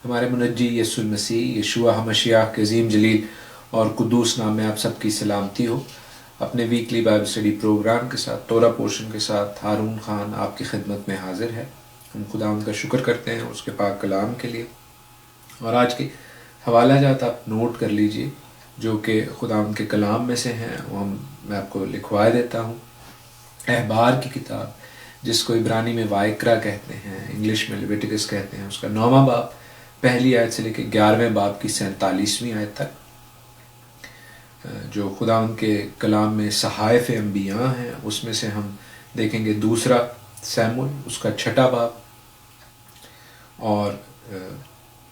ہمارے منجی یسوع المسیح یشوع ہمشیاہ کے عظیم جلیل اور قدوس نام میں آپ سب کی سلامتی ہو۔ اپنے ویکلی بائبل اسٹڈی پروگرام کے ساتھ تورا پورشن کے ساتھ ہارون خان آپ کی خدمت میں حاضر ہے۔ ہم خدا ان کا شکر کرتے ہیں اس کے پاک کلام کے لیے، اور آج کے حوالہ جات آپ نوٹ کر لیجئے جو کہ خدا ان کے کلام میں سے ہیں، وہ میں آپ کو لکھوائے دیتا ہوں۔ احبار کی کتاب، جس کو عبرانی میں وائکرا کہتے ہیں، انگلش میں لیویٹیکس کہتے ہیں، اس کا 9واں باب پہلی آیت سے لے کے 11ویں باب کی 47ویں آیت تک، جو خدا ان کے کلام میں صحائف انبیاء ہیں، اس میں سے ہم دیکھیں گے دوسرا سیموئیل اس کا 6واں باب، اور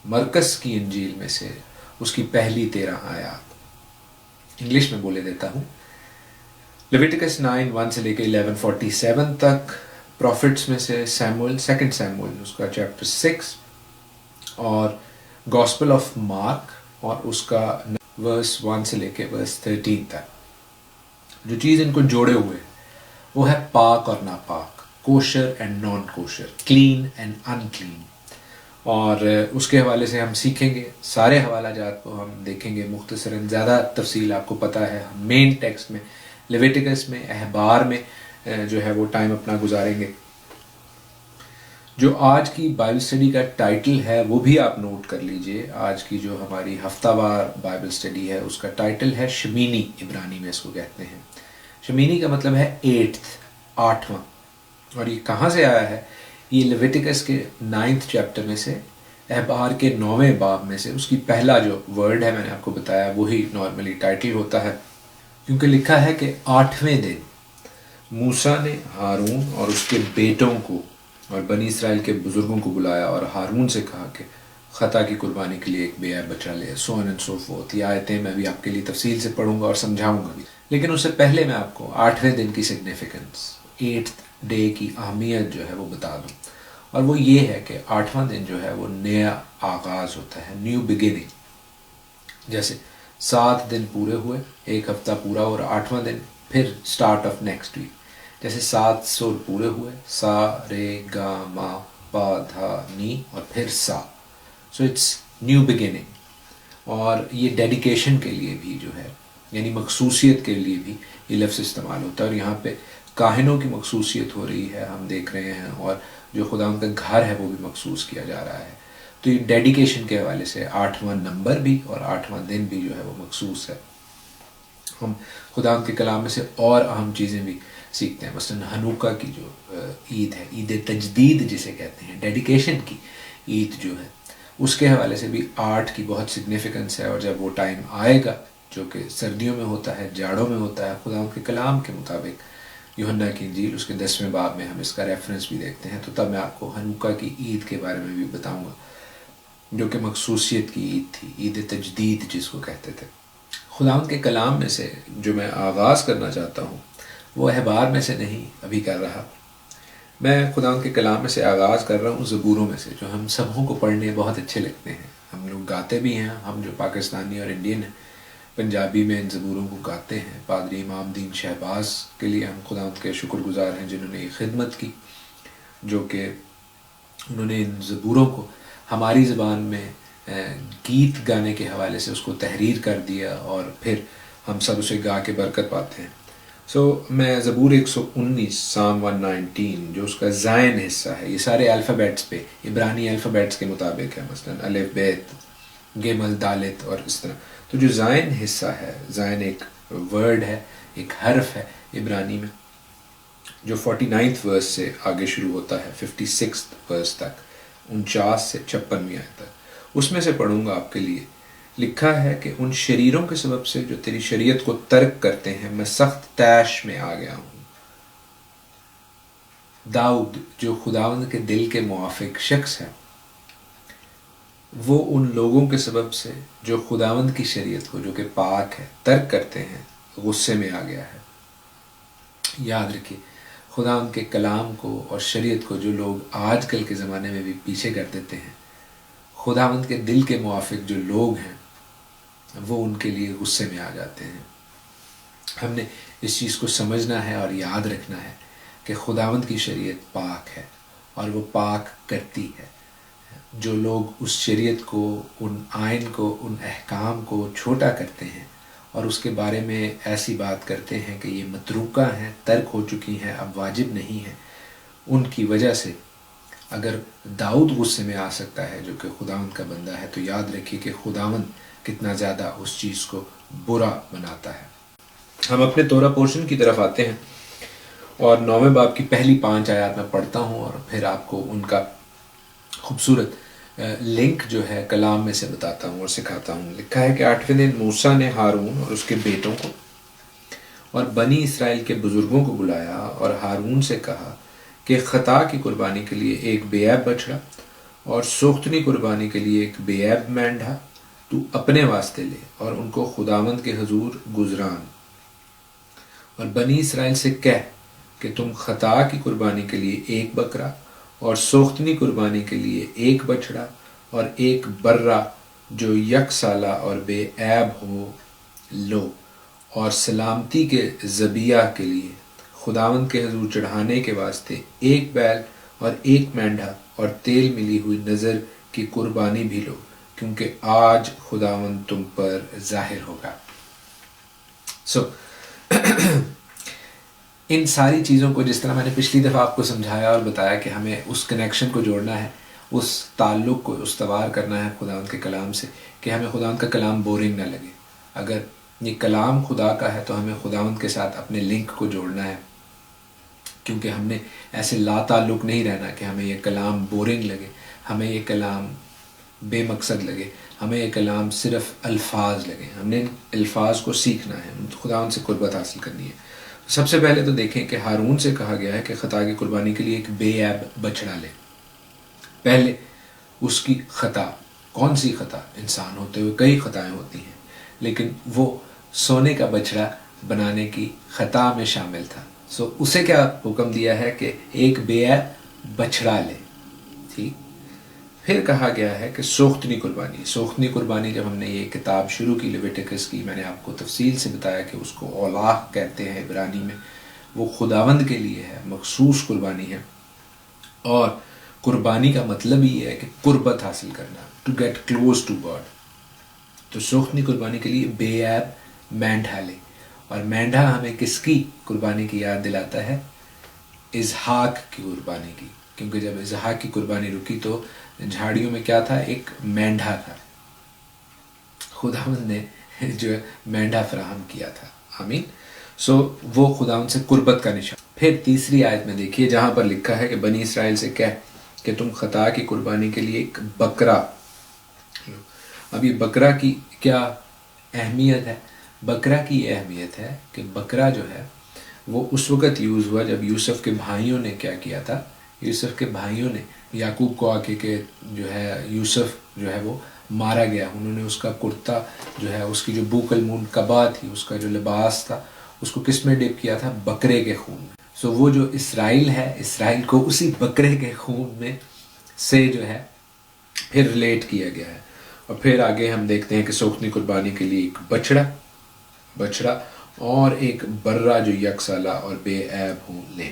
مرکز کی انجیل میں سے اس کی پہلی 13 آیات۔ انگلش میں بولے دیتا ہوں۔ لیویٹیکس 9:1 سے لے کے 11:47 تک، پروفٹس میں سے سیموئیل، سیکنڈ سیموئیل اس کا چیپٹر 6، اور گاسپل آف مارک اور اس کا ورس 1 سے لے کے ورس 13 تک۔ جو چیز ان کو جوڑے ہوئے وہ ہے پاک اور ناپاک، kosher and non kosher, clean and unclean, اور اس کے حوالے سے ہم سیکھیں گے۔ سارے حوالہ جات کو ہم دیکھیں گے مختصراً، زیادہ تفصیل آپ کو پتہ ہے ہم مین ٹیکسٹ میں لیویٹیکس میں احبار میں جو ہے وہ ٹائم اپنا گزاریں گے۔ جو آج کی بائبل اسٹڈی کا ٹائٹل ہے وہ بھی آپ نوٹ کر لیجئے۔ آج کی جو ہماری ہفتہ وار بائبل اسٹڈی ہے اس کا ٹائٹل ہے شمینی، عبرانی میں اس کو کہتے ہیں۔ شمینی کا مطلب ہے 8واں، اور یہ کہاں سے آیا ہے؟ یہ لیویٹیکس کے 9 چیپٹر میں سے، احبار کے 9ویں باب میں سے، اس کی پہلا جو ورڈ ہے میں نے آپ کو بتایا وہی نارملی ٹائٹل ہوتا ہے، کیونکہ لکھا ہے کہ 8ویں دن موسیٰ نے ہارون اور اس کے بیٹوں کو اور بنی اسرائیل کے بزرگوں کو بلایا اور ہارون سے کہا کہ خطا کی قربانی کے لیے ایک بے عیب بچہ لے، سو آن اینڈ سو فورتھ۔ یہ آیتیں میں بھی آپ کے لیے تفصیل سے پڑھوں گا اور سمجھاؤں گا بھی، لیکن اس سے پہلے میں آپ کو 8ویں دن کی سگنیفیکنس، 8th ڈے کی اہمیت جو ہے وہ بتا دوں، اور وہ یہ ہے کہ 8واں دن جو ہے وہ نیا آغاز ہوتا ہے، نیو بگننگ۔ جیسے 7 دن پورے ہوئے، ایک ہفتہ پورا، اور 8واں دن پھر سٹارٹ آف نیکسٹ ویک۔ جیسے 7 سر پورے ہوئے، سا رے گا ما پا دھا نی، اور پھر سا، سو اٹس نیو بگننگ۔ اور یہ ڈیڈیکیشن کے لیے بھی جو ہے، یعنی مخصوصیت کے لیے بھی یہ لفظ استعمال ہوتا ہے، اور یہاں پہ کاہنوں کی مخصوصیت ہو رہی ہے، ہم دیکھ رہے ہیں، اور جو خدا ان کا گھر ہے وہ بھی مخصوص کیا جا رہا ہے۔ تو یہ ڈیڈیکیشن کے حوالے سے 8واں نمبر بھی اور 8واں دن بھی جو ہے وہ مخصوص ہے۔ ہم خدا ان کے کلام میں سے اور اہم چیزیں بھی سیکھتے ہیں، مثلا ہنوکا کی جو عید ہے، عید تجدید جسے کہتے ہیں، ڈیڈیکیشن کی عید جو ہے، اس کے حوالے سے بھی 8 کی بہت سگنیفیکنس ہے، اور جب وہ ٹائم آئے گا جو کہ سردیوں میں ہوتا ہے، جاڑوں میں ہوتا ہے، خدا ان کے کلام کے مطابق یوحنا کی انجیل اس کے 10ویں باب میں ہم اس کا ریفرنس بھی دیکھتے ہیں، تو تب میں آپ کو ہنوکا کی عید کے بارے میں بھی بتاؤں گا، جو کہ مخصوصیت کی عید تھی، عید تجدید جس کو کہتے تھے۔ خدا ان کے کلام میں سے جو میں آغاز کرنا چاہتا ہوں وہ احبار میں سے نہیں ابھی کر رہا، میں خدا ان کے کلام میں سے آغاز کر رہا ہوں زبوروں میں سے، جو ہم سبوں کو پڑھنے بہت اچھے لگتے ہیں، ہم لوگ گاتے بھی ہیں، ہم جو پاکستانی اور انڈین ہیں پنجابی میں ان زبوروں کو گاتے ہیں۔ پادری امام دین شہباز کے لیے ہم خدا ان کے شکر گزار ہیں، جنہوں نے یہ خدمت کی، جو کہ انہوں نے ان زبوروں کو ہماری زبان میں گیت گانے کے حوالے سے اس کو تحریر کر دیا، اور پھر ہم سب اسے گا کے برکت پاتے ہیں۔ میں زبور 119 سام 119 جو اس کا زائن حصہ ہے، یہ سارے الفابیٹس پہ عبرانی الفابیٹس کے مطابق ہے، مثلا الف بیت گیمل دالت اور اس طرح۔ تو جو زائن حصہ ہے، زائن ایک ورڈ ہے، ایک حرف ہے عبرانی میں، جو 49th ورس سے آگے شروع ہوتا ہے 56th ورس تک، 49 سے 56ویں آیت تک، اس میں سے پڑھوں گا آپ کے لیے۔ لکھا ہے کہ ان شریروں کے سبب سے جو تیری شریعت کو ترک کرتے ہیں میں سخت طیش میں آ گیا ہوں۔ داؤد جو خداوند کے دل کے موافق شخص ہے، وہ ان لوگوں کے سبب سے جو خداوند کی شریعت کو، جو کہ پاک ہے، ترک کرتے ہیں، غصے میں آ گیا ہے۔ یاد رکھیے، خداوند کے کلام کو اور شریعت کو جو لوگ آج کل کے زمانے میں بھی پیچھے کر دیتے ہیں، خداوند کے دل کے موافق جو لوگ ہیں وہ ان کے لیے غصے میں آ جاتے ہیں۔ ہم نے اس چیز کو سمجھنا ہے اور یاد رکھنا ہے کہ خداوند کی شریعت پاک ہے اور وہ پاک کرتی ہے۔ جو لوگ اس شریعت کو، ان آئین کو، ان احکام کو چھوٹا کرتے ہیں اور اس کے بارے میں ایسی بات کرتے ہیں کہ یہ متروکہ ہیں، ترک ہو چکی ہیں، اب واجب نہیں ہیں، ان کی وجہ سے اگر داؤد غصے میں آ سکتا ہے جو کہ خداوند کا بندہ ہے، تو یاد رکھیے کہ خداوند کتنا زیادہ اس چیز کو برا بناتا ہے۔ ہم اپنے تورہ پورشن کی طرف آتے ہیں اور 9ویں باب کی پہلی 5 آیات میں پڑھتا ہوں اور پھر آپ کو ان کا خوبصورت لنک جو ہے کلام میں سے بتاتا ہوں اور سکھاتا ہوں۔ لکھا ہے کہ 8ویں دن موسیٰ نے ہارون اور اس کے بیٹوں کو اور بنی اسرائیل کے بزرگوں کو بلایا اور ہارون سے کہا کہ خطا کی قربانی کے لیے ایک بے عیب بچڑا اور سوختنی قربانی کے لیے ایک بے عیب مینڈھا تو اپنے واسطے لے اور ان کو خداوند کے حضور گزران، اور بنی اسرائیل سے کہہ کہ تم خطا کی قربانی کے لیے ایک بکرا اور سوختنی قربانی کے لیے ایک بچڑا اور ایک برا جو یک سالہ اور بے عیب ہو لو، اور سلامتی کے ذبیحہ کے لیے خداوند کے حضور چڑھانے کے واسطے ایک بیل اور ایک مینڈھا اور تیل ملی ہوئی نذر کی قربانی بھی لو، کیونکہ آج خداوند تم پر ظاہر ہوگا۔ ان ساری چیزوں کو جس طرح میں نے پچھلی دفعہ آپ کو سمجھایا اور بتایا کہ ہمیں اس کنیکشن کو جوڑنا ہے، اس تعلق کو استوار کرنا ہے خداوند کے کلام سے، کہ ہمیں خداوند کا کلام بورنگ نہ لگے۔ اگر یہ کلام خدا کا ہے تو ہمیں خداوند کے ساتھ اپنے لنک کو جوڑنا ہے، کیونکہ ہم نے ایسے لا تعلق نہیں رہنا کہ ہمیں یہ کلام بورنگ لگے، ہمیں یہ کلام بے مقصد لگے، ہمیں یہ کلام صرف الفاظ لگے۔ ہم نے الفاظ کو سیکھنا ہے، خداوند سے قربت حاصل کرنی ہے۔ سب سے پہلے تو دیکھیں کہ ہارون سے کہا گیا ہے کہ خطا کی قربانی کے لیے ایک بے عیب بچڑا لے۔ پہلے اس کی خطا، کون سی خطا؟ انسان ہوتے ہوئے کئی خطائیں ہوتی ہیں، لیکن وہ سونے کا بچڑا بنانے کی خطا میں شامل تھا۔ اسے کیا حکم دیا ہے کہ ایک بے عیب بچڑا لے، ٹھیک۔ پھر کہا گیا ہے کہ سوختنی قربانی۔ سوختنی قربانی جب ہم نے یہ کتاب شروع کی لیویٹکس کی، میں نے آپ کو تفصیل سے بتایا کہ اس کو اولاح کہتے ہیں عبرانی میں، وہ خداوند کے لیے ہے، مخصوص قربانی ہے، اور قربانی کا مطلب یہ ہے کہ قربت حاصل کرنا، to get close to God. تو سوختنی قربانی کے لیے بے عیب مینڈھا لے، اور مینڈھا ہمیں کس کی قربانی کی یاد دلاتا ہے؟ اسحاق کی قربانی کی، کیونکہ جب اسحاق کی قربانی رکی تو جھاڑیوں میں کیا تھا؟ ایک مینڈھا تھا، خداوند نے جو مینڈھا فراہم کیا تھا۔ آمین۔ وہ خداوند سے قربت کا نشان۔ پھر تیسری آیت میں دیکھیے جہاں پر لکھا ہے کہ بنی اسرائیل سے کہہ کہ تم خطا کی قربانی کے لیے ایک بکرا۔ اب یہ بکرا کی کیا اہمیت ہے؟ بکرا کی یہ اہمیت ہے کہ بکرا جو ہے وہ اس وقت یوز ہوا جب یوسف کے بھائیوں نے کیا کیا تھا؟ یوسف کے بھائیوں نے یعقوب کو آ کے کہ جو ہے یوسف جو ہے وہ مارا گیا، انہوں نے اس کا کرتا جو ہے، اس کی جو بوک المون قبا تھی، اس کا جو لباس تھا، اس کو کس میں ڈپ کیا تھا؟ بکرے کے خون میں۔ وہ جو اسرائیل ہے، اسرائیل کو اسی بکرے کے خون میں سے جو ہے پھر ریلیٹ کیا گیا ہے۔ اور پھر آگے ہم دیکھتے ہیں کہ سوختنی قربانی کے لیے ایک بچڑا اور ایک برا جو یک سالہ اور بے عیب ہوں لے۔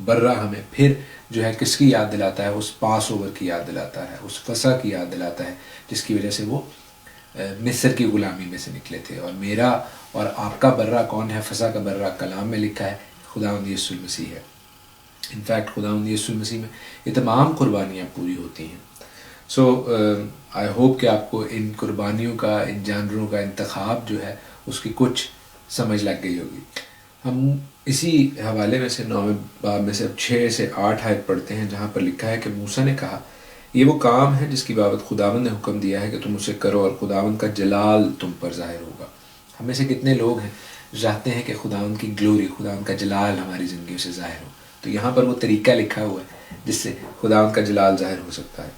برا ہمیں پھر جو ہے کس کی یاد دلاتا ہے؟ اس پاس اوور کی یاد دلاتا ہے، اس فسح کی یاد دلاتا ہے جس کی وجہ سے وہ مصر کی غلامی میں سے نکلے تھے۔ اور میرا اور آپ کا برا کون ہے؟ فسح کا برا کلام میں لکھا ہے خداوند یسوع المسیح ہے۔ انفیکٹ خداوند یسوع المسیح میں یہ تمام قربانیاں پوری ہوتی ہیں۔ آئی ہوپ کہ آپ کو ان قربانیوں کا، ان جانوروں کا انتخاب جو ہے اس کی کچھ سمجھ لگ گئی ہوگی۔ ہم اسی حوالے میں سے 9ویں باب میں سے 6 سے 8 آیت پڑھتے ہیں جہاں پر لکھا ہے کہ موسیٰ نے کہا یہ وہ کام ہے جس کی بابت خداوند نے حکم دیا ہے کہ تم اسے کرو اور خداوند کا جلال تم پر ظاہر ہوگا۔ ہم میں سے کتنے لوگ ہیں چاہتے ہیں کہ خداوند کی گلوری، خداوند کا جلال ہماری زندگیوں سے ظاہر ہو؟ تو یہاں پر وہ طریقہ لکھا ہوا ہے جس سے خداوند کا جلال ظاہر ہو سکتا ہے،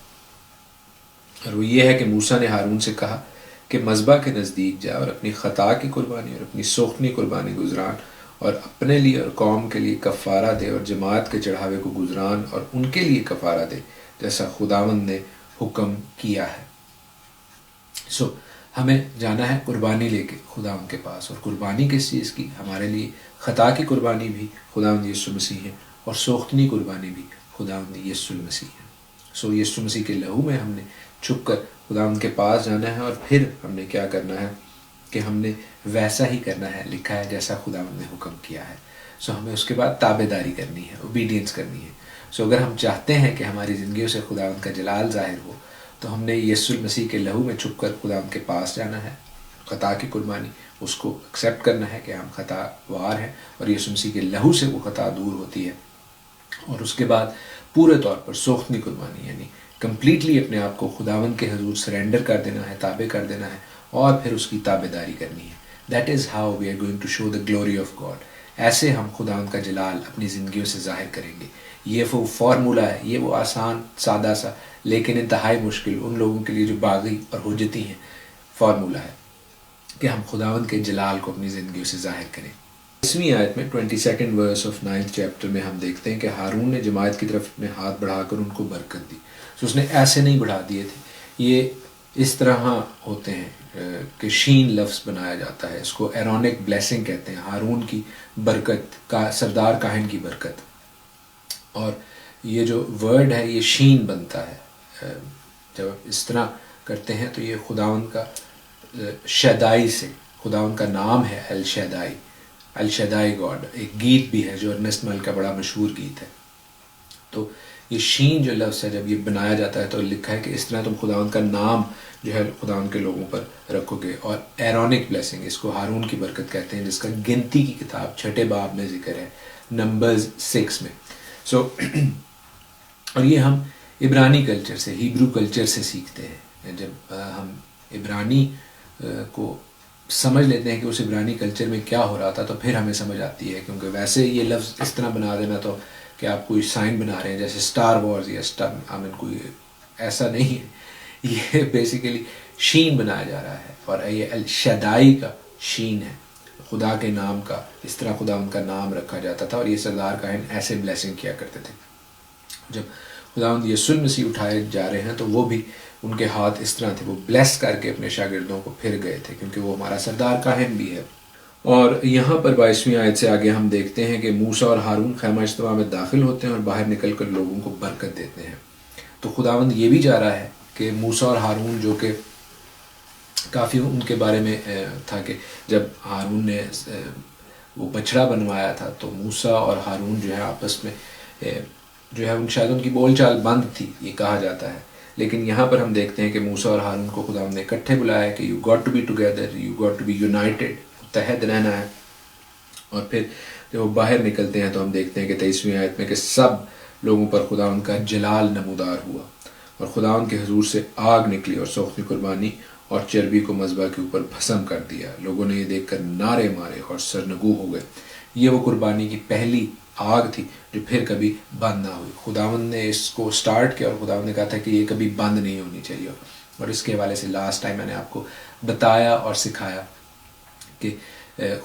اور وہ یہ ہے کہ موسیٰ نے ہارون سے کہا کہ مذبح کے نزدیک جا اور اپنی خطا کی قربانی اور اپنی سوختنی قربانی گزران، اور اپنے لیے اور قوم کے لیے کفارہ دے، اور جماعت کے چڑھاوے کو گزران اور ان کے لیے کفارہ دے جیسا خداوند نے حکم کیا ہے۔ ہمیں جانا ہے قربانی لے کے خداوند کے پاس، اور قربانی کس چیز کی؟ ہمارے لیے خطا کی قربانی بھی خداوند یسوع مسیح ہے، اور سوختنی قربانی بھی خداوند یسوع مسیح ہے۔ سو یسوع مسیح کے لہو میں ہم نے چھپ کر خداوند کے پاس جانا ہے، اور پھر ہم نے کیا کرنا ہے کہ ہم نے ویسا ہی کرنا ہے، لکھا ہے جیسا خداوند نے حکم کیا ہے. سو ہمیں اس کے بعد تابع داری کرنی ہے، اوبیڈینس کرنی ہے. سو اگر ہم چاہتے ہیں کہ ہماری زندگیوں سے خداوند کا جلال ظاہر ہو تو ہم نے یسوع مسیح کے لہو میں چھپ کر خداوند کے پاس جانا ہے. خطا کی قربانی اس کو ایکسیپٹ کرنا ہے کہ ہم خطا وار ہیں، اور یسوع مسیح کے لہو سے وہ خطا دور ہوتی ہے. اور اس کے بعد پورے طور پر سوختنی قربانی، یعنی کمپلیٹلی اپنے آپ کو خداوند کے حضور سرینڈر کر دینا ہے، تابع کر دینا ہے، اور پھر اس کی تابع داری کرنی ہے. That is how we are going to show the glory of God. ایسے ہم خداوند کا جلال اپنی زندگیوں سے ظاہر کریں گے. یہ وہ فارمولہ ہے، یہ وہ آسان سادہ سا لیکن انتہائی مشکل ان لوگوں کے لیے جو باغی اور حجتی ہیں فارمولہ ہے کہ ہم خداوند کے جلال کو اپنی زندگیوں سے ظاہر کریں. 10ویں آیت میں 22nd verse of 9th chapter میں ہم دیکھتے ہیں کہ ہارون نے جماعت کی طرف اپنے ہاتھ بڑھا کر ان کو برکت دی. تو اس نے ایسے نہیں بڑھا دیے تھے، یہ اس طرح ہوتے ہیں کہ شین لفظ بنایا جاتا ہے، اس کو ایرونک بلیسنگ کہتے ہیں، ہارون کی برکت کا، سردار کاہن کی برکت. اور یہ جو ورڈ ہے یہ شین بنتا ہے. جب اس طرح کرتے ہیں تو یہ خداوند کا شیدائی سے، خداوند کا نام ہے الشیدائی، الشیدائی گاڈ. ایک گیت بھی ہے جو ارنسٹ مل کا بڑا مشہور گیت ہے. تو یہ شین جو لفظ ہے جب یہ بنایا جاتا ہے تو لکھا ہے کہ اس طرح تم خداوند کا نام جو ہے خداوند کے لوگوں پر رکھو گے. اور ایرونک بلیسنگ، اس کو ہارون کی برکت کہتے ہیں، جس کا گنتی کی کتاب 6 باب میں ذکر ہے، نمبرز 6 میں. سو اور یہ ہم عبرانی کلچر سے، ہیبرو کلچر سے سیکھتے ہیں. جب ہم عبرانی کو سمجھ لیتے ہیں کہ اس عبرانی کلچر میں کیا ہو رہا تھا تو پھر ہمیں سمجھ آتی ہے. کیونکہ ویسے یہ لفظ اس طرح بنا دینا تو کہ آپ کوئی سائن بنا رہے ہیں جیسے اسٹار وارز یا کوئی ایسا نہیں ہے. یہ بیسیکلی شین بنایا جا رہا ہے، اور یہ الشدائی کا شین ہے، خدا کے نام کا. اس طرح خدا ان کا نام رکھا جاتا تھا، اور یہ سردار کاہن ایسے بلیسنگ کیا کرتے تھے. جب خداوند یسوع مسیح اٹھائے جا رہے ہیں تو وہ بھی ان کے ہاتھ اس طرح تھے، وہ بلیس کر کے اپنے شاگردوں کو پھر گئے تھے، کیونکہ وہ ہمارا سردار کاہن بھی ہے. اور یہاں پر 22ویں آیت سے آگے ہم دیکھتے ہیں کہ موسیٰ اور ہارون خیمہ اجتماع میں داخل ہوتے ہیں اور باہر نکل کر لوگوں کو برکت دیتے ہیں. تو خداوند یہ بھی چاہ رہا ہے کہ موسیٰ اور ہارون، جو کہ کافی ان کے بارے میں تھا کہ جب ہارون نے وہ بچڑا بنوایا تھا تو موسیٰ اور ہارون جو ہے آپس میں جو ہے شاید ان کی بول چال بند تھی، یہ کہا جاتا ہے. لیکن یہاں پر ہم دیکھتے ہیں کہ موسیٰ اور ہارون کو خداوند نے اکٹھے بلایا کہ you got to be together, you got to be united, متحد رہنا ہے. اور پھر جب وہ باہر نکلتے ہیں تو ہم دیکھتے ہیں کہ 23ویں آیت میں کہ سب لوگوں پر خداوند کا جلال نمودار ہوا، اور خداوند کے حضور سے آگ نکلی اور سوختنی قربانی اور چربی کو مذبح کے اوپر بھسم کر دیا. لوگوں نے یہ دیکھ کر نعرے مارے اور سرنگو ہو گئے. یہ وہ قربانی کی پہلی آگ تھی جو پھر کبھی بند نہ ہوئی. خداوند نے اس کو سٹارٹ کیا اور خداوند نے کہا تھا کہ یہ کبھی بند نہیں ہونی چاہیے. اور اس کے حوالے سے لاسٹ ٹائم میں نے آپ کو بتایا اور سکھایا کہ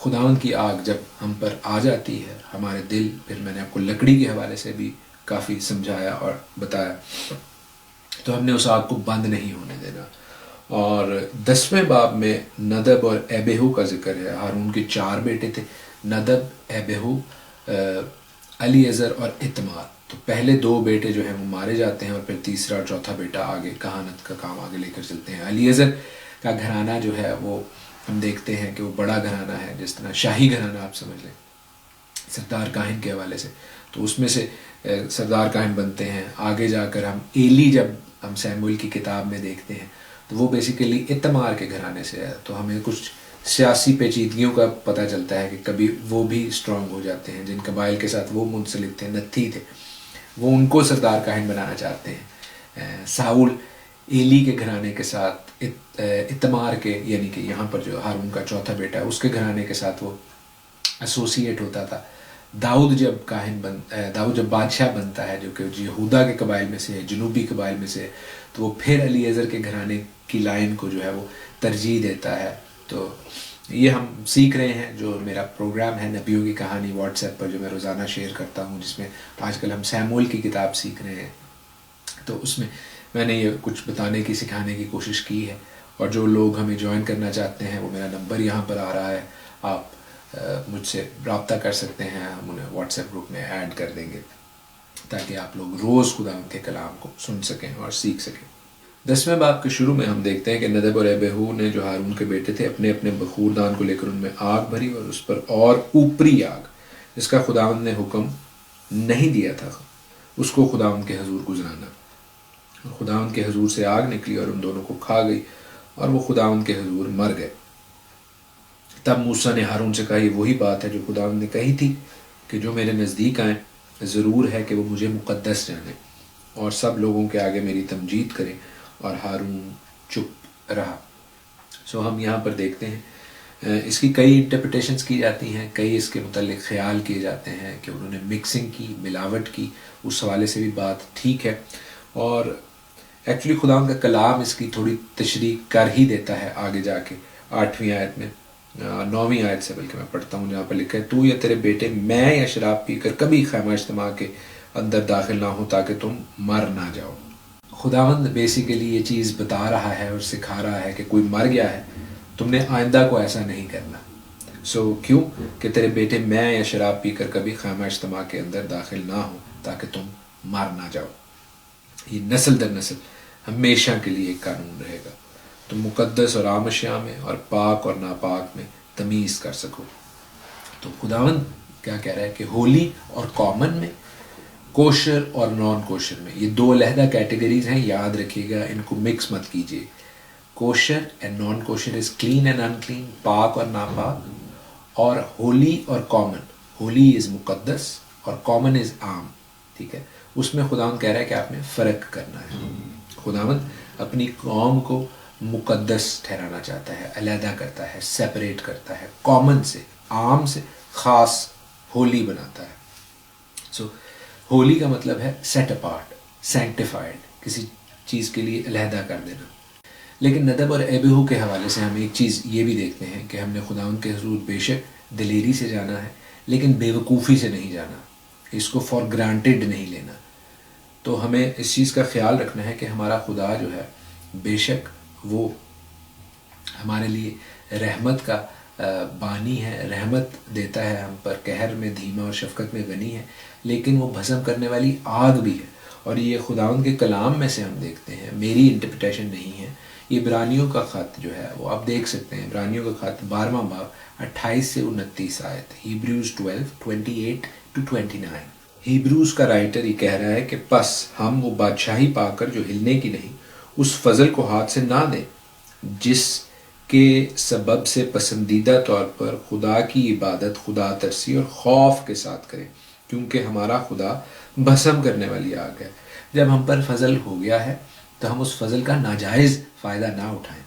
خداوند کی آگ جب ہم پر آ جاتی ہے، ہمارے دل، پھر میں نے آپ کو لکڑی کے حوالے سے بھی کافی سمجھایا اور بتایا، تو ہم نے اس آگ کو بند نہیں ہونے دینا. اور 10ویں باب میں ندب اور ایبیہو کا ذکر ہے. ہارون کے 4 بیٹے تھے، ندب، ایبیہو، الیعزر اور اتمار. تو پہلے 2 بیٹے جو ہیں وہ مارے جاتے ہیں، اور پھر تیسرا اور چوتھا بیٹا آگے کہانت کا کام آگے لے کر چلتے ہیں. الیعزر کا گھرانہ جو ہے وہ ہم دیکھتے ہیں کہ وہ بڑا گھرانہ ہے، جس طرح شاہی گھرانہ آپ سمجھ لیں سردار کاہن کے حوالے سے. تو اس میں سے سردار کاہن بنتے ہیں. آگے جا کر ہم ایلی، جب ہم سیموئیل کی کتاب میں دیکھتے ہیں تو وہ بیسیکلی اتمار کے گھرانے سے ہے. تو ہمیں کچھ سیاسی پیچیدگیوں کا پتہ چلتا ہے کہ کبھی وہ بھی اسٹرانگ ہو جاتے ہیں. جن قبائل کے ساتھ وہ منسلک تھے، نتھی تھے، وہ ان کو سردار کاہن بنانا چاہتے ہیں. ساؤل ایلی کے گھرانے کے ساتھ، اتمار کے، یعنی کہ یہاں پر جو ہارون کا چوتھا بیٹا ہے اس کے گھرانے کے ساتھ وہ ایسوسیٹ ہوتا تھا. داؤد جب بادشاہ بنتا ہے، جو کہ یہودا کے قبائل میں سے ہے، جنوبی قبائل میں سے، تو وہ پھر الیعزر کے گھرانے کی لائن کو جو ہے وہ ترجیح دیتا ہے. تو یہ ہم سیکھ رہے ہیں. جو میرا پروگرام ہے نبیوں کی کہانی واٹس ایپ پر، جو میں روزانہ شیئر کرتا ہوں، جس میں آج کل ہم سیموئیل کی کتاب سیکھ رہے ہیں، تو اس میں نے یہ کچھ بتانے کی، سکھانے کی کوشش کی ہے. اور جو لوگ ہمیں جوائن کرنا چاہتے ہیں، وہ میرا نمبر یہاں پر آ رہا ہے، آپ مجھ سے رابطہ کر سکتے ہیں، ہم انہیں واٹس ایپ گروپ میں ایڈ کر دیں گے. تاکہ آپ لوگ روز خداوند کے کلام کو سن سکیں اور سیکھ سکیں۔ 10ویں باب کے شروع میں ہم دیکھتے ہیں کہ ندب اور ابیہو نے جو ہارون کے بیٹے تھے اپنے اپنے بخوردان کو لے کر ان میں آگ بھری اور اس پر اور اوپری آگ جس کا خداوند نے حکم نہیں دیا تھا اس کو خداوند کے حضور گزرانا، اور خداوند کے حضور سے آگ نکلی اور ان دونوں کو کھا گئی اور وہ خداوند کے حضور مر گئے۔ تب موسیٰ نے ہارون سے کہا یہ وہی بات ہے جو خداوند نے کہی تھی کہ جو میرے نزدیک آئیں ضرور ہے کہ وہ مجھے مقدس جانیں اور سب لوگوں کے آگے میری تمجید کریں، اور ہارون چپ رہا۔ ہم یہاں پر دیکھتے ہیں اس کی کئی انٹرپریٹیشنز کی جاتی ہیں، کئی اس کے متعلق خیال کیے جاتے ہیں کہ انہوں نے مکسنگ کی، ملاوٹ کی، اس حوالے سے بھی بات ٹھیک ہے، اور ایکچولی خداوند کا کلام اس کی تھوڑی تشریح کر ہی دیتا ہے آگے جا کے 8ویں آیت میں، 9ویں آیت سے بلکہ میں پڑھتا ہوں جہاں پر لکھا ہے تو یا تیرے بیٹے میں یا شراب پی کر کبھی خیمہ اجتماع کے اندر داخل نہ ہو تاکہ تم مر نہ جاؤ۔ خداوند بیسیکلی یہ چیز بتا رہا ہے اور سکھا رہا ہے کہ کوئی مر گیا ہے، تم نے آئندہ کو ایسا نہیں کرنا۔ کیوں کہ تیرے بیٹے میں یا شراب پی کر کبھی خیمہ اجتماع کے اندر داخل نہ ہو تاکہ تم مر نہ جاؤ۔ یہ نسل در نسل ہمیشہ کے لیے ایک قانون رہے گا، تم مقدس اور عام اشیاء میں اور پاک اور ناپاک میں تمیز کر سکو۔ تو خداوند کیا کہہ رہا ہے کہ ہولی اور کامن میں، کوشر اور نان کوشر میں، یہ دو علیحدہ کیٹیگریز ہیں، یاد رکھیے گا، ان کو مکس مت کیجیے۔ Kosher and non kosher is clean and unclean, پاک اور ناپاک، اور ہولی اور کامن، ہولی از مقدس اور کامن از عام، ٹھیک ہے۔ اس میں خداوند کہہ رہا ہے کہ آپ نے فرق کرنا ہے۔ خداوند اپنی قوم کو مقدس ٹھہرانا چاہتا ہے، علیحدہ کرتا ہے، سیپریٹ کرتا ہے، کامن سے، عام سے خاص ہولی بناتا ہے۔ ہولی کا مطلب ہے سیٹ اپارٹ، سینکٹیفائڈ، کسی چیز کے لیے علیحدہ کر دینا۔ لیکن ندب اور ابیہو کے حوالے سے ہم ایک چیز یہ بھی دیکھتے ہیں کہ ہم نے خداوند کے حضور بے شک دلیری سے جانا ہے، لیکن بے وقوفی سے نہیں جانا، اس کو فار گرانٹیڈ نہیں لینا۔ تو ہمیں اس چیز کا خیال رکھنا ہے کہ ہمارا خدا جو ہے بے شک وہ ہمارے لیے رحمت کا بانی ہے، رحمت دیتا ہے ہم پر، قہر میں دھیما اور شفقت میں غنی ہے، لیکن وہ بھسم کرنے والی آگ بھی ہے۔ اور یہ خداوند کے کلام میں سے ہم دیکھتے ہیں، میری انٹرپریٹیشن نہیں ہے، یہ عبرانیوں کا خط جو ہے وہ آپ دیکھ سکتے ہیں، عبرانیوں کا خط 12واں باب 28 سے 29 آیت، ہیبریوز 12:28-29۔ ہیبروز کا رائٹر یہ کہہ رہا ہے کہ پس ہم وہ بادشاہی پا کر جو ہلنے کی نہیں، اس فضل کو ہاتھ سے نہ دیں جس کے سبب سے پسندیدہ طور پر خدا کی عبادت خدا ترسی اور خوف کے ساتھ کریں، کیونکہ ہمارا خدا بھسم کرنے والی آگ ہے۔ جب ہم پر فضل ہو گیا ہے تو ہم اس فضل کا ناجائز فائدہ نہ اٹھائیں،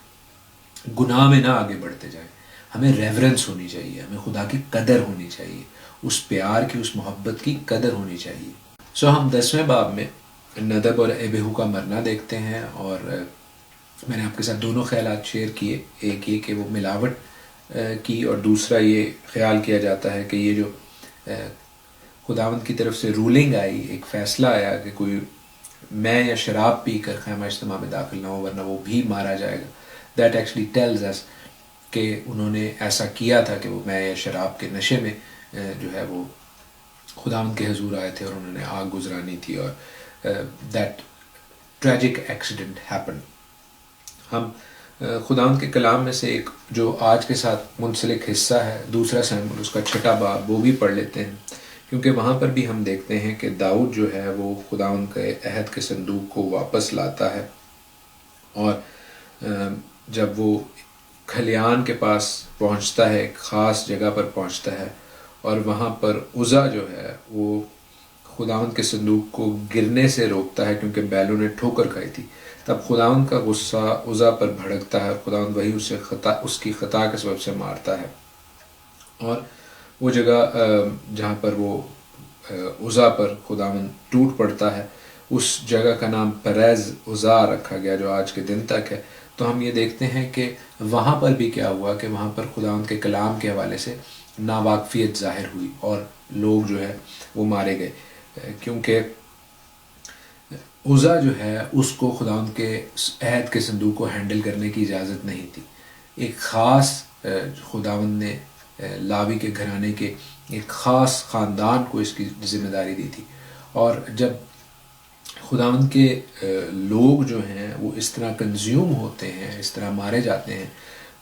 گناہ میں نہ آگے بڑھتے جائیں، ہمیں ریورنس ہونی چاہیے، ہمیں خدا کی قدر ہونی چاہیے، اس پیار کی، اس محبت کی قدر ہونی چاہیے۔ ہم 10ویں باب میں ندب اور ابیہو کا مرنا دیکھتے ہیں، اور میں نے آپ کے ساتھ دونوں خیالات شیئر کیے، ایک یہ کہ وہ ملاوٹ کی، اور دوسرا یہ خیال کیا جاتا ہے کہ یہ جو خداوند کی طرف سے رولنگ آئی، ایک فیصلہ آیا کہ کوئی میں یا شراب پی کر خیمہ اجتماع میں داخل نہ ہو ورنہ وہ بھی مارا جائے گا۔ دیٹ ایکچولی ٹیلز اس کہ انہوں نے ایسا کیا تھا کہ وہ میں یا شراب کے نشے میں جو ہے وہ خداوند کے حضور آئے تھے اور انہوں نے آگ گزرانی تھی، اور دیٹ ٹریجک ایکسیڈنٹ ہیپن۔ ہم خداوند کے کلام میں سے ایک جو آج کے ساتھ منسلک حصہ ہے، دوسرا سیموئیل اس کا 6واں باب، وہ بھی پڑھ لیتے ہیں، کیونکہ وہاں پر بھی ہم دیکھتے ہیں کہ داؤد جو ہے وہ خداوند کے عہد کے صندوق کو واپس لاتا ہے، اور جب وہ کھلیان کے پاس پہنچتا ہے، ایک خاص جگہ پر پہنچتا ہے، اور وہاں پر عزا جو ہے وہ خداوند کے صندوق کو گرنے سے روکتا ہے کیونکہ بیلوں نے ٹھوکر کھائی تھی۔ تب خداوند کا غصہ عزا پر بھڑکتا ہے، اور خداوند وہی اس کی خطا کے سبب سے مارتا ہے، اور وہ جگہ جہاں پر وہ عزا پر خداوند ٹوٹ پڑتا ہے، اس جگہ کا نام پریز عزا رکھا گیا جو آج کے دن تک ہے۔ تو ہم یہ دیکھتے ہیں کہ وہاں پر بھی کیا ہوا کہ وہاں پر خداوند کے کلام کے حوالے سے ناواقفیت ظاہر ہوئی، اور لوگ جو ہے وہ مارے گئے، کیونکہ عزا جو ہے اس کو خداوند کے عہد کے صندوق کو ہینڈل کرنے کی اجازت نہیں تھی۔ ایک خاص خداوند نے لاوی کے گھرانے کے ایک خاص خاندان کو اس کی ذمہ داری دی تھی، اور جب خداوند کے لوگ جو ہیں وہ اس طرح کنزیوم ہوتے ہیں، اس طرح مارے جاتے ہیں،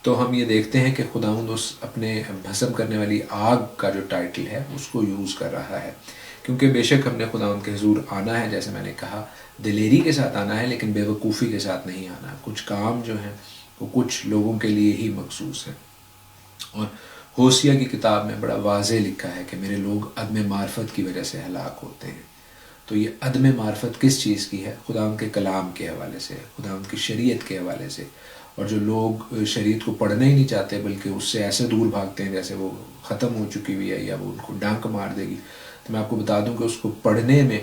تو ہم یہ دیکھتے ہیں کہ خداوند اس اپنے بھسم کرنے والی آگ کا جو ٹائٹل ہے اس کو یوز کر رہا ہے، کیونکہ بے شک ہم نے خداوند کے حضور آنا ہے، جیسے میں نے کہا دلیری کے ساتھ آنا ہے، لیکن بے وقوفی کے ساتھ نہیں آنا۔ کچھ کام جو ہیں وہ کچھ لوگوں کے لیے ہی مخصوص ہیں، اور ہوسیہ کی کتاب میں بڑا واضح لکھا ہے کہ میرے لوگ عدم معرفت کی وجہ سے ہلاک ہوتے ہیں۔ تو یہ عدم معرفت کس چیز کی ہے؟ خداوند کے کلام کے حوالے سے، خداوند کی شریعت کے حوالے سے، اور جو لوگ شریعت کو پڑھنا ہی نہیں چاہتے بلکہ اس سے ایسے دور بھاگتے ہیں جیسے وہ ختم ہو چکی ہوئی ہے یا وہ ان کو ڈانک مار دے گی، تو میں آپ کو بتا دوں کہ اس کو پڑھنے میں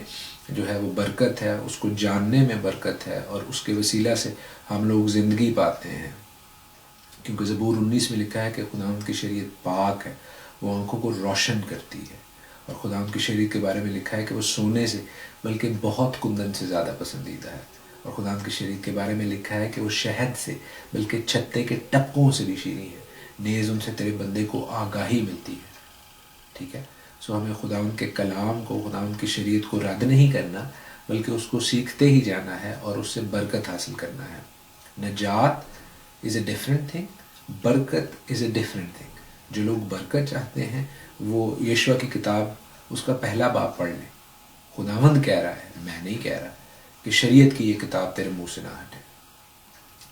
جو ہے وہ برکت ہے، اس کو جاننے میں برکت ہے، اور اس کے وسیلہ سے ہم لوگ زندگی پاتے ہیں، کیونکہ زبور 19 میں لکھا ہے کہ خداوند کی شریعت پاک ہے، وہ آنکھوں کو روشن کرتی ہے، اور خداوند کی شریعت کے بارے میں لکھا ہے کہ وہ سونے سے بلکہ بہت کندن سے زیادہ پسندیدہ ہے، اور خداوند کی شریعت کے بارے میں لکھا ہے کہ وہ شہد سے بلکہ چھتے کے ٹپکوں سے بھی شیریں ہے، نیز ان سے تیرے بندے کو آگاہی ملتی ہے۔ ٹھیک ہے، سو ہمیں خداوند کے کلام کو، خداوند کی شریعت کو رد نہیں کرنا بلکہ اس کو سیکھتے ہی جانا ہے اور اس سے برکت حاصل کرنا ہے۔ نجات از اے ڈفرینٹ تھنگ، برکت از اے ڈفرینٹ تھنگ۔ جو لوگ برکت چاہتے ہیں وہ یشوع کی کتاب اس کا پہلا باب پڑھ لیں۔ خداوند کہہ رہا ہے، میں نہیں کہہ رہا، کہ شریعت کی یہ کتاب تیرے منہ سے نہ ہٹے۔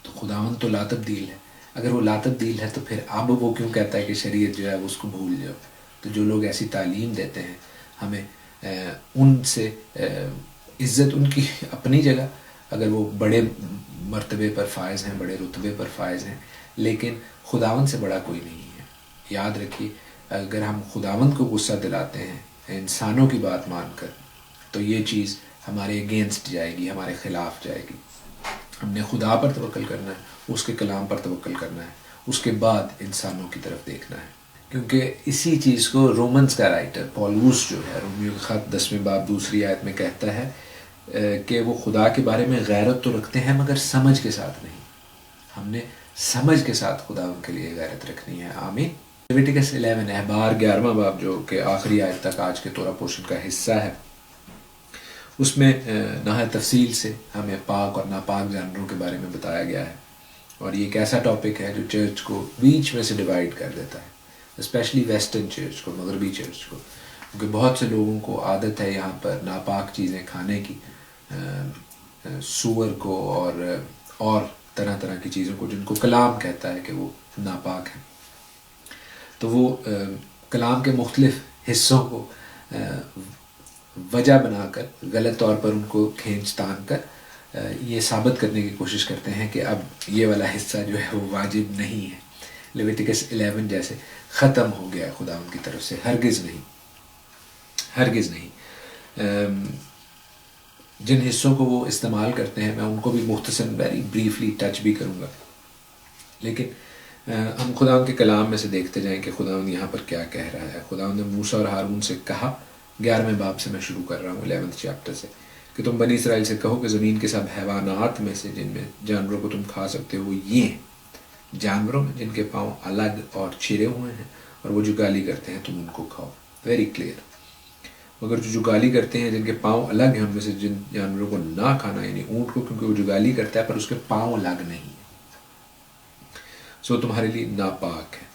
تو خداوند تو لا تبدیل ہے، اگر وہ لا تبدیل ہے تو پھر اب وہ کیوں کہتا ہے کہ شریعت جو ہے اس کو بھول جاؤ؟ تو جو لوگ ایسی تعلیم دیتے ہیں ہمیں ان سے عزت ان کی اپنی جگہ، اگر وہ بڑے مرتبے پر فائز ہیں، بڑے رتبے پر فائز ہیں، لیکن خداوند سے بڑا کوئی نہیں ہے۔ یاد رکھیے، اگر ہم خداوند کو غصہ دلاتے ہیں انسانوں کی بات مان کر، تو یہ چیز ہمارے اگینسٹ جائے گی، ہمارے خلاف جائے گی۔ ہم نے خدا پر توکل کرنا ہے، اس کے کلام پر توکل کرنا ہے، اس کے بعد انسانوں کی طرف دیکھنا ہے، کیونکہ اسی چیز کو رومنز کا رائٹر پولوس جو ہے رومیو کے خط 10ویں باب 2 آیت میں کہتا ہے کہ وہ خدا کے بارے میں غیرت تو رکھتے ہیں مگر سمجھ کے ساتھ نہیں۔ ہم نے سمجھ کے ساتھ خدا ان کے لیے غیرت رکھنی ہے۔ آمین۔ لیویٹیکس 11 احبار 11واں باب جو کہ آخری آیت تک آج کے تورا پوشن کا حصہ ہے، اس میں نہایت تفصیل سے ہمیں پاک اور ناپاک جانوروں کے بارے میں بتایا گیا ہے، اور یہ ایک ایسا ٹاپک ہے جو چرچ کو بیچ میں سے ڈیوائیڈ کر دیتا ہے، اسپیشلی ویسٹرن چرچ کو، مغربی چرچ کو، کیونکہ بہت سے لوگوں کو عادت ہے یہاں پر ناپاک چیزیں کھانے کی، سور کو اور طرح طرح کی چیزوں کو، جن کو کلام کہتا ہے کہ وہ ناپاک ہیں، تو وہ کلام کے مختلف حصوں کو وجہ بنا کر غلط طور پر ان کو کھینچ تان کر یہ ثابت کرنے کی کوشش کرتے ہیں کہ اب یہ والا حصہ جو ہے وہ واجب نہیں ہے، لیویٹیکس 11 جیسے ختم ہو گیا ہے خدا ان کی طرف سے۔ ہرگز نہیں، ہرگز نہیں۔ جن حصوں کو وہ استعمال کرتے ہیں میں ان کو بھی مختصر ویری بریفلی ٹچ بھی کروں گا، لیکن ہم خدا کے کلام میں سے دیکھتے جائیں کہ خدا یہاں پر کیا کہہ رہا ہے۔ خدا نے موسیٰ اور ہارون سے کہا، 11ویں باب سے میں شروع کر رہا ہوں 11ویں چیپٹر سے، کہ تم بنی اسرائیل سے کہو کہ زمین کے سب حیوانات میں سے جن میں جانوروں کو تم کھا سکتے ہو یہ ہیں، جانوروں میں جن کے پاؤں الگ اور چرے ہوئے ہیں اور وہ جو گالی کرتے ہیں تم ان کو کھاؤ۔ Very clear. مگر جو گالی کرتے ہیں جن کے پاؤں الگ ہیں ان میں سے جن جانوروں کو نہ کھانا، یعنی اونٹ کو، کیونکہ وہ جو گالی کرتا ہے پر اس کے پاؤں الگ نہیں ہیں، سو تمہارے لیے ناپاک ہے۔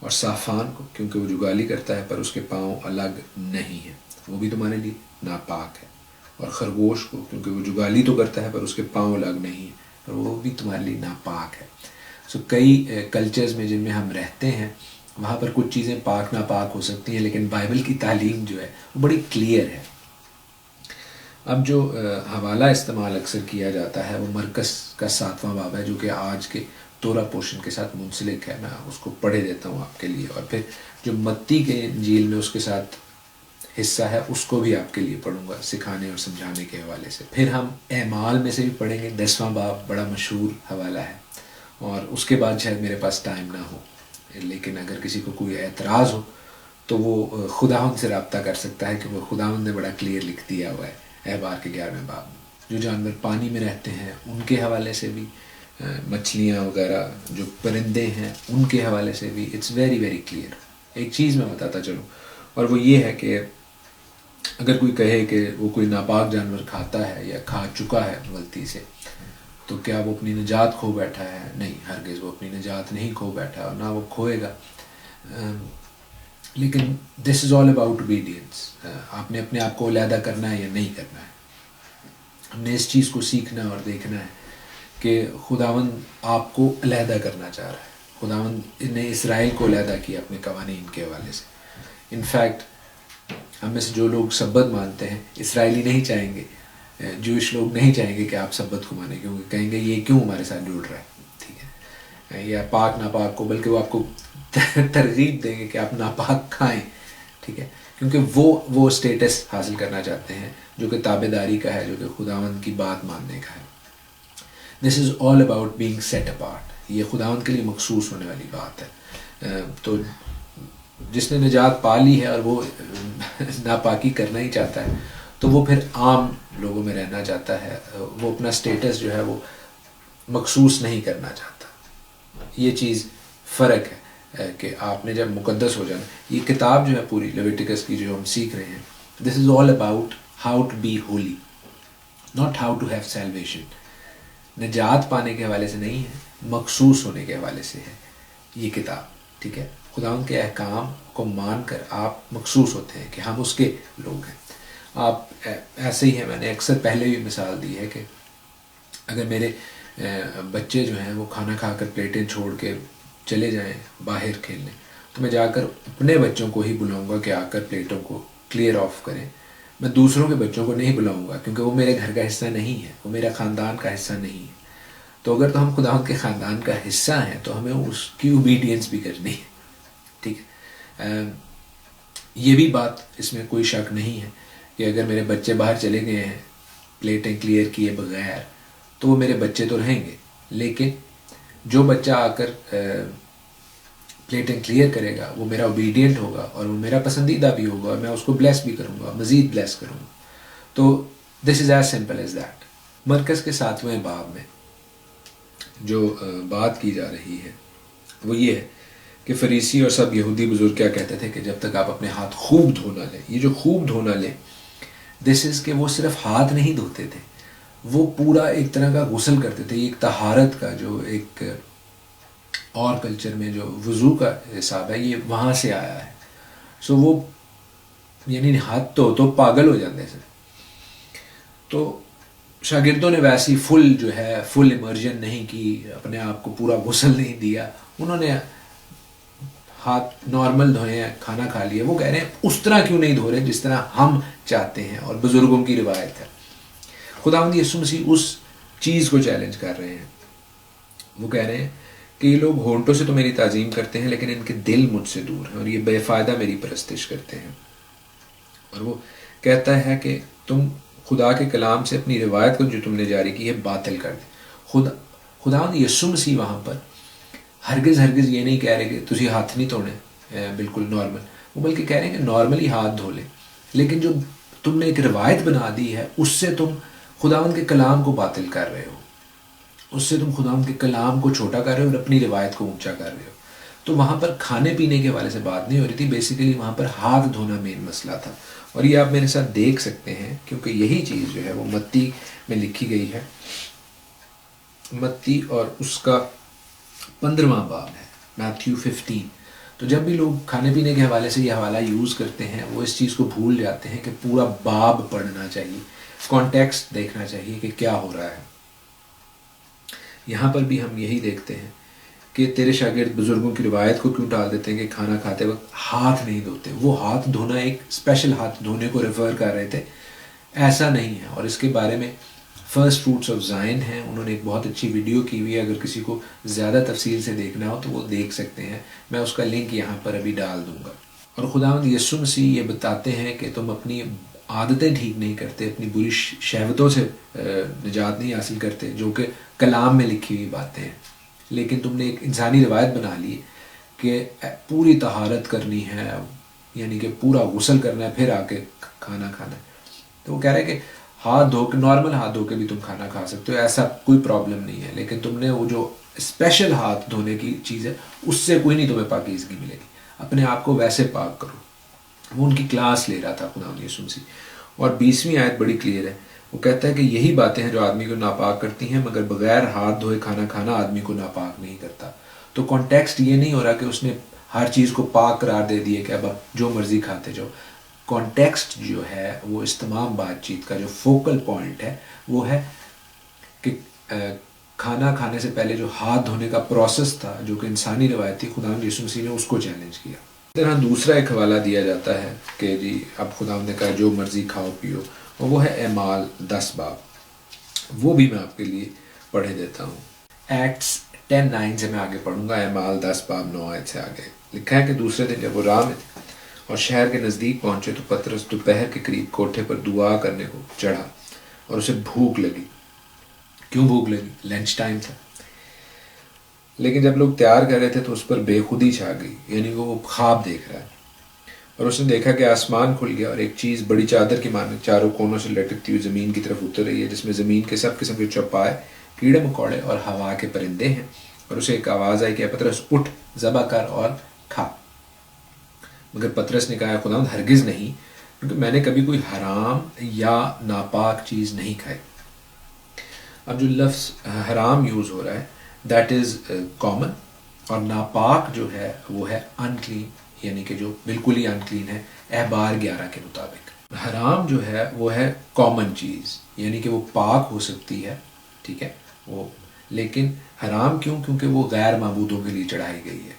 اور صافان کو، کیونکہ وہ جو گالی کرتا ہے پر اس کے پاؤں الگ نہیں ہیں، وہ بھی تمہارے لیے ناپاک ہے۔ اور خرگوش کو، کیونکہ وہ جو گالی تو کرتا ہے پر اس کے پاؤں الگ نہیں ہیں، پر وہ بھی تمہارے لیے ناپاک ہے۔ سو کئی کلچرز میں جن میں ہم رہتے ہیں وہاں پر کچھ چیزیں پاک ناپاک ہو سکتی ہیں، لیکن بائبل کی تعلیم جو ہے وہ بڑی کلیئر ہے۔ اب جو حوالہ استعمال اکثر کیا جاتا ہے وہ مرکز کا 7واں باب ہے، جو کہ آج کے تورا پورشن کے ساتھ منسلک ہے۔ میں اس کو پڑھے دیتا ہوں آپ کے لیے، اور پھر جو متی کے انجیل میں اس کے ساتھ حصہ ہے اس کو بھی آپ کے لیے پڑھوں گا، سکھانے اور سمجھانے کے حوالے سے۔ پھر ہم اعمال میں سے بھی پڑھیں گے، 10واں باب بڑا مشہور حوالہ ہے، اور اس کے بعد شاید میرے پاس ٹائم نہ ہو، لیکن اگر کسی کو کوئی اعتراض ہو تو وہ خداوند سے رابطہ کر سکتا ہے، کہ وہ خداوند نے بڑا کلیئر لکھ دیا ہوا ہے احبار کے 11ویں باب میں۔ جو جانور پانی میں رہتے ہیں ان کے حوالے سے بھی، مچھلیاں وغیرہ جو پرندے ہیں ان کے حوالے سے بھی، اٹس ویری ویری کلیئر۔ ایک چیز میں بتاتا چلوں، اور وہ یہ ہے کہ اگر کوئی کہے کہ وہ کوئی ناپاک جانور کھاتا ہے یا کھا چکا ہے غلطی سے تو کیا وہ اپنی نجات کھو بیٹھا ہے؟ نہیں، ہرگز وہ اپنی نجات نہیں کھو بیٹھا اور نہ وہ کھوئے گا. لیکن دس از آل اباؤٹ اوبیڈینس. آپ نے اپنے آپ کو علیحدہ کرنا ہے یا نہیں کرنا ہے. ہم نے اس چیز کو سیکھنا اور دیکھنا ہے کہ خداوند آپ کو علیحدہ کرنا چاہ رہا ہے. خداوند نے اسرائیل کو علیحدہ کیا اپنے قوانین کے حوالے سے. انفیکٹ ہم میں سے جو لوگ سبت مانتے ہیں، اسرائیلی نہیں چاہیں گے، جوش لوگ نہیں چاہیں گے کہ آپ سبت کو مانیں، کیونکہ کہیں گے یہ کیوں ہمارے ساتھ جڑ رہا ہے، ٹھیک ہے، یا پاک ناپاک کو، بلکہ وہ آپ کو ترغیب دیں گے کہ آپ ناپاک کھائیں، ٹھیک ہے، کیونکہ وہ اسٹیٹس حاصل کرنا چاہتے ہیں جو کہ تابع داری کا ہے، جو کہ خداوند کی بات ماننے کا ہے. This is all about being set apart. یہ خداوند کے لیے مخصوص ہونے والی بات ہے. تو جس نے نجات پا لی ہے اور وہ ناپاکی کرنا ہی چاہتا ہے تو وہ پھر عام لوگوں میں رہنا چاہتا ہے. وہ اپنا سٹیٹس جو ہے وہ مخصوص نہیں کرنا چاہتا. یہ چیز فرق ہے کہ آپ نے جب مقدس ہو جانا. یہ کتاب جو ہے پوری لیویٹیکس کی جو ہم سیکھ رہے ہیں، this is all about how to be holy, not how to have salvation. نجات پانے کے حوالے سے نہیں ہے، مخصوص ہونے کے حوالے سے ہے یہ کتاب، ٹھیک ہے. خداوند کے احکام کو مان کر آپ مخصوص ہوتے ہیں کہ ہم اس کے لوگ ہیں. آپ ایسے ہی ہیں، میں نے اکثر پہلے بھی مثال دی ہے کہ اگر میرے بچے جو ہیں وہ کھانا کھا کر پلیٹیں چھوڑ کے چلے جائیں باہر کھیلنے، تو میں جا کر اپنے بچوں کو ہی بلاؤں گا کہ آ کر پلیٹوں کو کلیئر آف کریں. میں دوسروں کے بچوں کو نہیں بلاؤں گا کیونکہ وہ میرے گھر کا حصہ نہیں ہے، وہ میرا خاندان کا حصہ نہیں ہے. تو اگر تو ہم خداوند کے خاندان کا حصہ ہیں تو ہمیں اس کی اوبیڈینس بھی کرنی ہے، ٹھیک ہے. یہ بھی بات اس میں کوئی شک نہیں ہے کہ اگر میرے بچے باہر چلے گئے ہیں پلیٹیں کلیئر کیے بغیر تو وہ میرے بچے تو رہیں گے، لیکن جو بچہ آ کر پلیٹیں کلیئر کرے گا وہ میرا اوبیڈینٹ ہوگا اور وہ میرا پسندیدہ بھی ہوگا اور میں اس کو بلیس بھی کروں گا، مزید بلیس کروں گا. تو this is as simple as that. مرکز کے 7ویں باب میں جو بات کی جا رہی ہے وہ یہ ہے کہ فریسی اور سب یہودی بزرگ کیا کہتے تھے کہ جب تک آپ اپنے ہاتھ خوب دھونا لیں. یہ جو خوب دھونا لیں، دس از کہ وہ صرف ہاتھ نہیں دھوتے تھے، وہ پورا ایک طرح کا غسل کرتے تھے. ایک طہارت کا جو ایک اور کلچر میں جو وضو کا حساب ہے یہ وہاں سے آیا ہے. سو وہ یعنی ہاتھ تو پاگل ہو جاتے ہیں. تو شاگردوں نے ویسی فل امرجن نہیں کی، اپنے آپ کو پورا غسل نہیں دیا. انہوں نے ہاتھ نارمل دھوئے ہیں، کھانا کھا لیا. وہ کہہ رہے ہیں اس طرح کیوں نہیں دھو رہے جس طرح ہم چاہتے ہیں اور بزرگوں کی روایت ہے. خداوند یسوع مسیح اس چیز کو چیلنج کر رہے ہیں. وہ کہہ رہے ہیں کہ یہ لوگ ہونٹوں سے تو میری تعظیم کرتے ہیں لیکن ان کے دل مجھ سے دور ہیں اور یہ بے فائدہ میری پرستش کرتے ہیں. اور وہ کہتا ہے کہ تم خدا کے کلام سے اپنی روایت کو جو تم نے جاری کی ہے باطل کر دے. خداوند یسوع مسیح وہاں پر ہرگز یہ نہیں کہہ رہے کہ تسی ہاتھ نہیں دھونے بالکل نارمل، وہ بلکہ کہہ رہے ہیں کہ نارملی ہاتھ دھو لیں، لیکن جو تم نے ایک روایت بنا دی ہے اس سے تم خداوند کے کلام کو باطل کر رہے ہو، اس سے تم خداوند کے کلام کو چھوٹا کر رہے ہو اور اپنی روایت کو اونچا کر رہے ہو. تو وہاں پر کھانے پینے کے حوالے سے بات نہیں ہو رہی تھی، بیسیکلی وہاں پر ہاتھ دھونا مین مسئلہ تھا. اور یہ آپ میرے ساتھ دیکھ سکتے ہیں کیونکہ یہی چیز جو ہے وہ متی میں لکھی گئی ہے. متی اور اس کا 15واں باب ہے، میتھیو 15. تو جب بھی لوگ کھانے پینے کے حوالے سے یہ حوالہ یوز کرتے ہیں وہ اس چیز کو بھول جاتے ہیں کہ پورا باب پڑھنا چاہیے، کانٹیکسٹ دیکھنا چاہیے کہ کیا ہو رہا ہے. یہاں پر بھی ہم یہی دیکھتے ہیں کہ تیرے شاگرد بزرگوں کی روایت کو کیوں ٹال دیتے ہیں کہ کھانا کھاتے وقت ہاتھ نہیں دھوتے. وہ ہاتھ دھونا ایک اسپیشل ہاتھ دھونے کو ریفر کر رہے تھے، ایسا نہیں ہے. اور اس کے بارے میں فرسٹ فروٹس آف زائن ہیں، انہوں نے ایک بہت اچھی ویڈیو کی ہوئی ہے، اگر کسی کو زیادہ تفصیل سے دیکھنا ہو تو وہ دیکھ سکتے ہیں. میں اس کا لنک یہاں پر ابھی ڈال دوں گا. اور خداوند یسوع مسیح یہ بتاتے ہیں کہ تم اپنی عادتیں ٹھیک نہیں کرتے، اپنی بری شہوتوں سے نجات نہیں حاصل کرتے جو کہ کلام میں لکھی ہوئی باتیں ہیں، لیکن تم نے ایک انسانی روایت بنا لی کہ پوری طہارت کرنی ہے، یعنی کہ پورا غسل کرنا ہے پھر آ کے کھانا کھانا ہے. تو وہ کہہ رہے ہیں کہ ہاتھ دھو کے، نارمل ہاتھ دھو کے بھی تم کھانا کھا سکتے ہو، ایسا کوئی پرابلم نہیں ہے، لیکن تم نے وہ جو اسپیشل ہاتھ دھونے کی چیز ہے اس سے کوئی نہیں تمہیں پاکیزگی ملے گی. اپنے آپ کو ویسے پاک کرو. وہ ان کی کلاس لے رہا تھا خداوند یسوع مسیح، اور 20ویں آیت بڑی کلیئر ہے. وہ کہتا ہے کہ یہی باتیں ہیں جو آدمی کو ناپاک کرتی ہیں، مگر بغیر ہاتھ دھوئے کھانا کھانا آدمی کو ناپاک نہیں کرتا. تو کانٹیکسٹ یہ نہیں ہو رہا کہ اس نے ہر چیز کو پاک قرار دے دیے کہ اب جو مرضی کھاتے جاؤ. کانٹیکسٹ جو ہے وہ اس تمام بات چیت کا جو فوکل پوائنٹ ہے وہ ہے کہ کھانا کھانے سے پہلے جو ہاتھ دھونے کا پروسیس تھا، جو کہ انسانی روایت تھی، خداوند یسوع مسیح نے اس کو چیلنج کیا. اس طرح دوسرا ایک حوالہ دیا جاتا ہے کہ جی اب خداوند نے کہا جو مرضی کھاؤ پیو، اور وہ ہے اعمال 10 باب. وہ بھی میں آپ کے لیے پڑھے دیتا ہوں. ایکٹس 10:9 سے میں آگے پڑھوں گا. اعمال 10 باب 9 آیت سے آگے لکھا ہے کہ دوسرے دن جب وہ راہ میں تھے اور شہر کے نزدیک پہنچے تو پطرس دوپہر کے قریب کوٹھے پر دعا کرنے کو چڑھا اور اسے بھوک لگی. کیوں بھوک لگی؟ لنچ ٹائم تھا. لیکن جب لوگ تیار کر رہے تھے تو اس پر بے خودی چھا گئی، یعنی وہ خواب دیکھ رہا ہے. اور اس نے دیکھا کہ آسمان کھل گیا اور ایک چیز بڑی چادر کی مانند چاروں کونوں سے لٹکتی ہوئی زمین کی طرف اتر رہی ہے، جس میں زمین کے سب قسم کے چوپائے، کیڑے مکوڑے اور ہوا کے پرندے ہیں. اور اسے ایک آواز آئی کہ پطرس اٹھ، ذبح کر اور کھا. مگر پطرس نے کہا خداوند ہرگز نہیں، کیونکہ میں نے کبھی کوئی حرام یا ناپاک چیز نہیں کھائی. اب جو لفظ حرام یوز ہو رہا ہے دیٹ از کامن، اور ناپاک جو ہے وہ ہے ان کلین، یعنی کہ جو بالکل ہی ان کلین ہے احبار 11 کے مطابق. حرام جو ہے وہ ہے کامن چیز، یعنی کہ وہ پاک ہو سکتی ہے، ٹھیک ہے وہ، لیکن حرام کیوں؟ کیونکہ وہ غیر معبودوں کے لیے چڑھائی گئی ہے،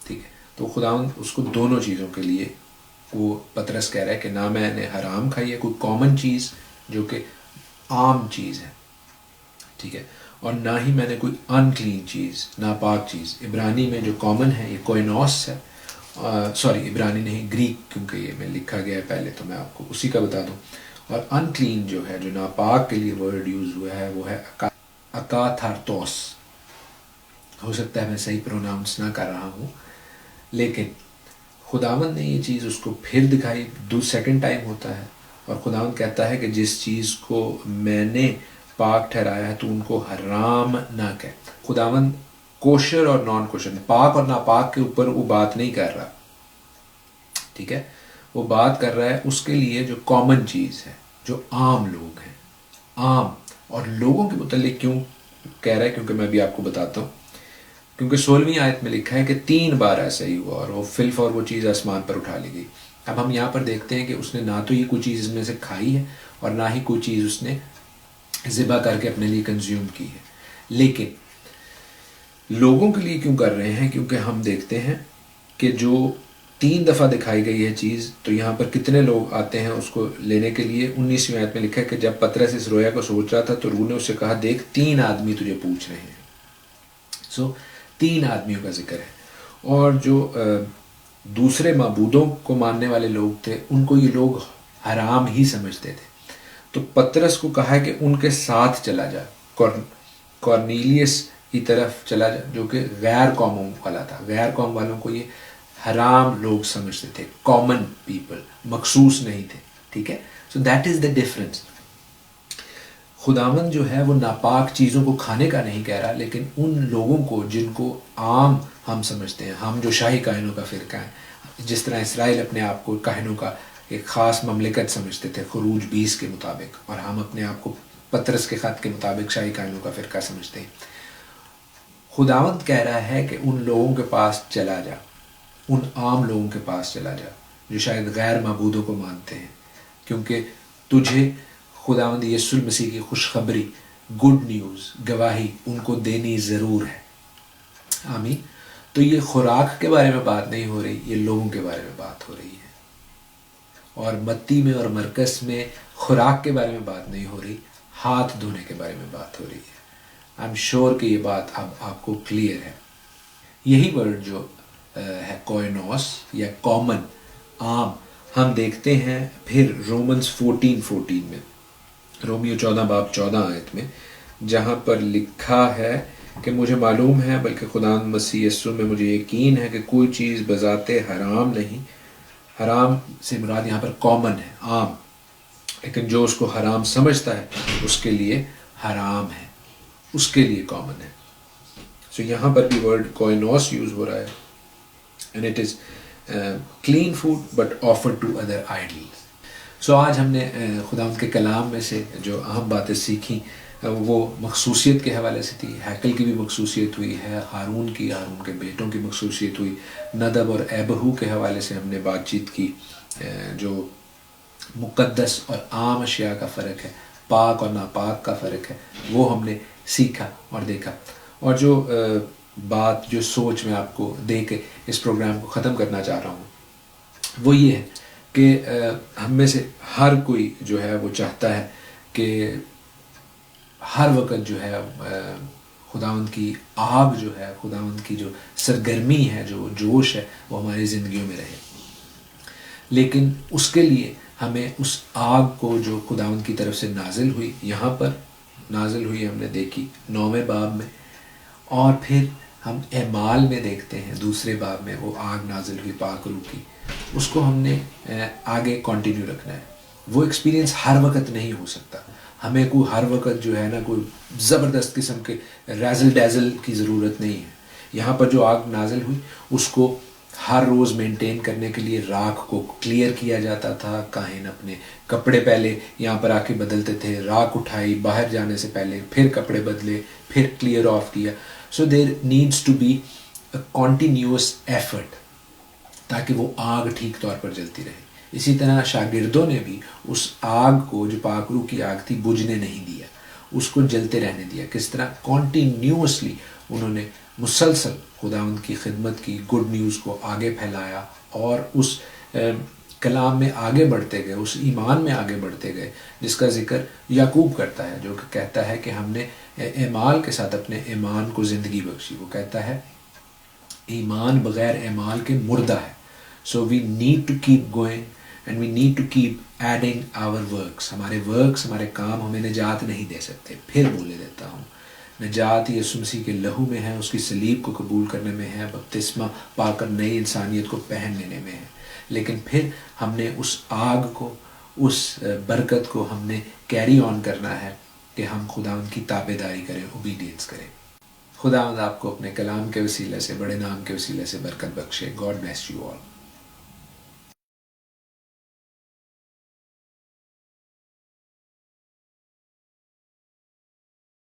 ٹھیک ہے. تو خداوند اس کو دونوں چیزوں کے لیے وہ پطرس کہہ رہا ہے کہ نہ میں نے حرام کھائی ہے کوئی کامن چیز جو کہ عام چیز ہے، ٹھیک ہے، اور نہ ہی میں نے کوئی ان کلین چیز، ناپاک چیز. عبرانی میں جو کامن ہے یہ کوئنوس ہے، سوری عبرانی نہیں، گریک، کیونکہ یہ میں لکھا گیا ہے پہلے تو میں آپ کو اسی کا بتا دوں. اور ان کلین جو ہے، جو ناپاک کے لیے ورڈ یوز ہوا ہے وہ ہے اکاتھارتوس. ہو سکتا ہے میں صحیح پروناؤنس نہ کر رہا ہوں، لیکن خداوند نے یہ چیز اس کو پھر دکھائی. سیکنڈ ٹائم ہوتا ہے اور خداوند کہتا ہے کہ جس چیز کو میں نے پاک ٹھہرایا ہے تو ان کو حرام نہ کہ. خداوند کوشر اور نان کوشر، پاک اور ناپاک کے اوپر وہ بات نہیں کر رہا، ٹھیک ہے، وہ بات کر رہا ہے اس کے لیے جو کامن چیز ہے، جو عام لوگ ہیں. عام اور لوگوں کے متعلق کیوں کہہ رہا ہے؟ کیونکہ میں بھی آپ کو بتاتا ہوں. کیونکہ 16ویں آیت میں لکھا ہے کہ 3 بار ایسا ہی ہوا اور وہ فلف اور وہ چیز آسمان پر اٹھا لی گئی. اب ہم یہاں پر دیکھتے ہیں کہ اس نے نہ تو یہ کوئی چیز اس میں سے کھائی ہے اور نہ ہی کوئی چیز اس نے ذبح کر کے اپنے لیے کنزیوم کی ہے. لیکن لوگوں کے لیے کیوں کر رہے ہیں؟ کیونکہ ہم دیکھتے ہیں کہ جو 3 دفعہ دکھائی گئی ہے چیز، تو یہاں پر کتنے لوگ آتے ہیں اس کو لینے کے لیے. 19ویں آیت میں لکھا ہے کہ جب پطرس اس رویا کو سوچ رہا تھا تو روح نے اس سے کہا دیکھ 3 آدمی تجھے پوچھ رہے ہیں. 3 آدمیوں کا ذکر ہے. اور جو دوسرے معبودوں کو ماننے والے لوگ تھے ان کو یہ لوگ حرام ہی سمجھتے تھے. تو پطرس کو کہا ہے کہ ان کے ساتھ چلا جا، کورنیلیس کی طرف چلا جا، جو کہ غیر قوموں والا تھا. غیر قوم والوں کو یہ حرام لوگ سمجھتے تھے، کامن پیپل، مخصوص نہیں تھے، ٹھیک ہے. So that is the difference. خداوند جو ہے وہ ناپاک چیزوں کو کھانے کا نہیں کہہ رہا، لیکن ان لوگوں کو جن کو عام ہم سمجھتے ہیں، ہم جو شاہی کاہنوں کا فرقہ ہے، جس طرح اسرائیل اپنے آپ کو کاہنوں کا ایک خاص مملکت سمجھتے تھے خروج 20 کے مطابق، اور ہم اپنے آپ کو پطرس کے خط کے مطابق شاہی کاہنوں کا فرقہ سمجھتے ہیں. خداوند کہہ رہا ہے کہ ان لوگوں کے پاس چلا جا، ان عام لوگوں کے پاس چلا جا جو شاید غیر معبودوں کو مانتے ہیں، کیونکہ تجھے خداوند یسوع مسیح کی خوشخبری، گڈ نیوز، گواہی ان کو دینی ضرور ہے. آمین. تو یہ خوراک کے بارے میں بات نہیں ہو رہی، یہ لوگوں کے بارے میں بات ہو رہی ہے. اور متی میں اور مرکز میں خوراک کے بارے میں بات نہیں ہو رہی، ہاتھ دھونے کے بارے میں بات ہو رہی ہے. آئی ایم شیور کہ یہ بات اب آپ کو کلیئر ہے. یہی ورڈ جو ہے کوئنوس یا کامن، عام، ہم دیکھتے ہیں پھر رومنز 14 میں، رومیو 14 باب 14 آیت میں، جہاں پر لکھا ہے کہ مجھے معلوم ہے بلکہ خداوند مسیح یسوع میں مجھے یقین ہے کہ کوئی چیز بذات حرام نہیں. حرام سے مراد یہاں پر کامن ہے، عام، لیکن جو اس کو حرام سمجھتا ہے اس کے لیے حرام ہے، اس کے لیے کامن ہے. سو یہاں پر بھی ورڈ کوئنوس یوز ہو رہا ہے، and it is clean food but offered to other idols. سو آج ہم نے خداوند کے کلام میں سے جو اہم باتیں سیکھیں وہ مخصوصیت کے حوالے سے تھی. ہیکل کی بھی مخصوصیت ہوئی ہے، ہارون کے بیٹوں کی مخصوصیت ہوئی، ندب اور ایبہو کے حوالے سے ہم نے بات چیت کی، جو مقدس اور عام اشیاء کا فرق ہے، پاک اور ناپاک کا فرق ہے، وہ ہم نے سیکھا اور دیکھا. اور جو بات، جو سوچ میں آپ کو دے کے اس پروگرام کو ختم کرنا چاہ رہا ہوں وہ یہ ہے کہ ہم میں سے ہر کوئی جو ہے وہ چاہتا ہے کہ ہر وقت جو ہے خداوند کی آگ جو ہے، خداوند کی جو سرگرمی ہے، جو جوش ہے، وہ ہماری زندگیوں میں رہے. لیکن اس کے لیے ہمیں اس آگ کو جو خداوند کی طرف سے نازل ہوئی، یہاں پر نازل ہوئی ہم نے دیکھی 9ویں باب میں، اور پھر ہم اعمال میں دیکھتے ہیں 2 باب میں وہ آگ نازل ہوئی پاک روح کی، اس کو ہم نے آگے کنٹینیو رکھنا ہے. وہ ایکسپیرینس ہر وقت نہیں ہو سکتا، ہمیں کوئی ہر وقت جو ہے نا کوئی زبردست قسم کے ریزل ڈیزل کی ضرورت نہیں ہے. یہاں پر جو آگ نازل ہوئی اس کو ہر روز مینٹین کرنے کے لیے راکھ کو کلیئر کیا جاتا تھا. کاہن اپنے کپڑے پہلے یہاں پر آ کے بدلتے تھے، راکھ اٹھائی باہر جانے سے پہلے، پھر کپڑے بدلے، پھر کلیئر آف کیا. So there needs to be a continuous effort تاکہ وہ آگ ٹھیک طور پر جلتی رہے. اسی طرح شاگردوں نے بھی اس آگ کو جو پاک روح کی آگ تھی بجھنے نہیں دیا، اس کو جلتے رہنے دیا. کس طرح؟ کنٹینیوسلی انہوں نے مسلسل خداوند کی خدمت کی، گڈ نیوز کو آگے پھیلایا، اور اس کلام میں آگے بڑھتے گئے، اس ایمان میں آگے بڑھتے گئے جس کا ذکر یعقوب کرتا ہے، جو کہتا ہے کہ ہم نے اعمال کے ساتھ اپنے ایمان کو زندگی بخشی. وہ کہتا ہے ایمان بغیر اعمال کے مردہ ہے. So we need to keep going and we need to keep adding our works. ہمارے ورکس، ہمارے کام ہمیں نجات نہیں دے سکتے. پھر بولے دیتا ہوں، نجات یسوع مسیح کے لہو میں ہے، اس کی صلیب کو قبول کرنے میں ہے، بپتسمہ پا کر نئی انسانیت کو پہن لینے میں ہے. لیکن پھر ہم نے اس آگ کو، اس برکت کو ہم نے کیری آن کرنا ہے کہ ہم خداوند کی تابع داری کریں، اوبیڈینس کریں. خداوند آپ کو اپنے کلام کے وسیلے سے، بڑے نام کے وسیلے سے برکت بخشے. God bless you all.